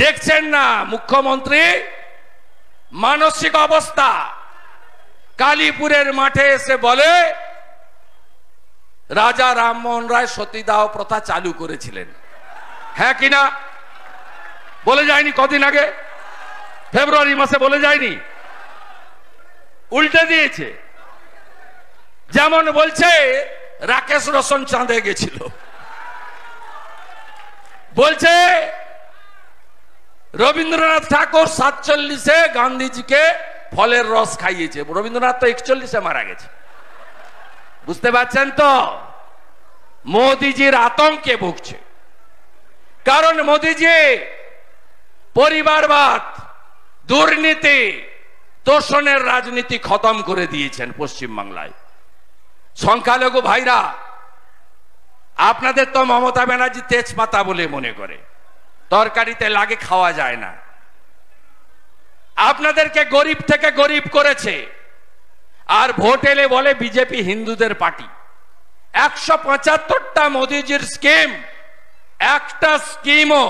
দেখছেন না মুখ্যমন্ত্রী মানসিক অবস্থা? কালীপুরের মাঠে এসে বলে রাজা রামমোহন রায় সতীদাহ প্রথা চালু করেছিলেন। হ্যাঁ কিনা বলে যায়নি? কদিন আগে ফেব্রুয়ারি মাসে বলে যায়নি? উল্টে দিয়েছে। যেমন বলছে রাকেশ রোশন চাঁদে গেছিল, বলছে রবীন্দ্রনাথ ঠাকুর 47-এ গান্ধীজিকে ফলের রস খাইয়েছে। রবীন্দ্রনাথ তো 41-এ মারা গেছে। বুঝতে পারছেন তো? মোদিজির আতঙ্কে ভুগছে, কারণ মোদিজি পরিবারবাদ, দুর্নীতি, তোষণের রাজনীতি খতম করে দিয়েছেন পশ্চিমবাংলায়। সংখ্যালঘু ভাইরা, আপনাদের তো মমতা ব্যানার্জি তেজপাতা বলে মনে করে, তরকারিতে লাগে, খাওয়া যায় না। আপনাদেরকে গরিব থেকে গরিব করেছে, আর ভোট এলে বলে বিজেপি হিন্দুদের পার্টি। 175টা মোদিজির স্কিম, একটা স্কিমও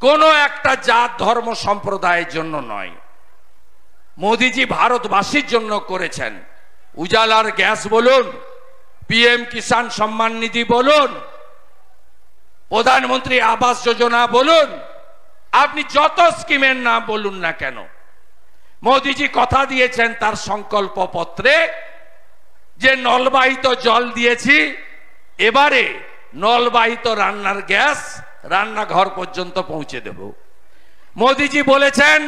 কোনো একটা জাত ধর্ম সম্প্রদায়ের জন্য নয়। মোদিজি ভারতবাসীর জন্য করেছেন। উজালার গ্যাস বলুন, পিএম কিষাণ সম্মান নিধি বলুন, প্রধানমন্ত্রী আবাস যোজনা বলুন, আপনি যত স্কিমের নাম বলুন না কেন, মোদিজি কথা দিয়েছেন তার সংকল্প পত্রে যে নলবাহিত জল দিয়েছি, এবারে নলবাহিত রান্নার গ্যাস রান্নাঘর পর্যন্ত পৌঁছে দেব। মোদিজি বলেছেন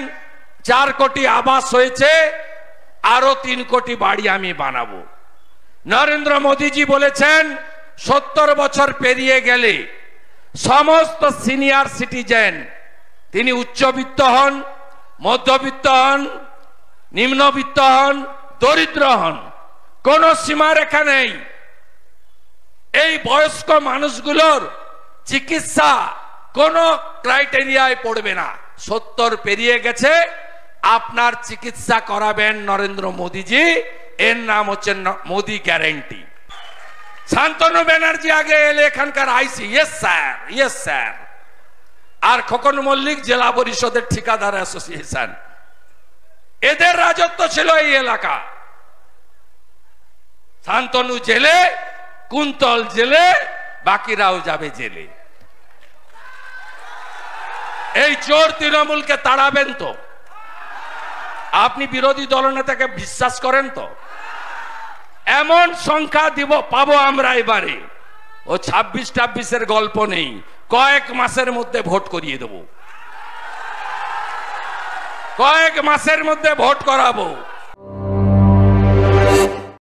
4 কোটি আবাস হয়েছে, আরো 3 কোটি বাড়ি আমি বানাবো। নরেন্দ্র মোদিজি বলেছেন 70 বছর পেরিয়ে গেলে সমস্ত সিনিয়র সিটিজেন, তিনি উচ্চবিত্ত হন, মধ্যবিত্ত হন, নিম্নবিত্ত হন, দরিদ্র হন, কোন সীমারেখা নেই, এই বয়স্ক মানুষগুলোর চিকিৎসা কোন ক্রাইটেরিয়ায় পড়বে না। 70 পেরিয়ে গেছে, আপনার চিকিৎসা করাবেন নরেন্দ্র মোদিজি। এর নাম হচ্ছে মোদি গ্যারেন্টি। শান্তনু ব্যানার্জি আগে এলে এখানকার আইসি, ইয়েস স্যার, ইয়েস স্যার। আর খোকন মল্লিক জেলা পরিষদের ঠিকাদার অ্যাসোসিয়েশন, এদের রাজত্ব ছিল এই এলাকা। শান্তনু জেলে, কুন্তল জেলে, বাকিরাও যাবে জেলে। এই চোর তৃণমূলকে তাড়াবেন তো? আপনি বিরোধী দলনেতাকে বিশ্বাস করেন তো? এমন সংখ্যা দিব পাবো আমরা এবারে, ও 26-26-এর গল্প নেই, কয়েক মাসের মধ্যে ভোট করিয়ে দেব, কয়েক মাসের মধ্যে ভোট করাবো।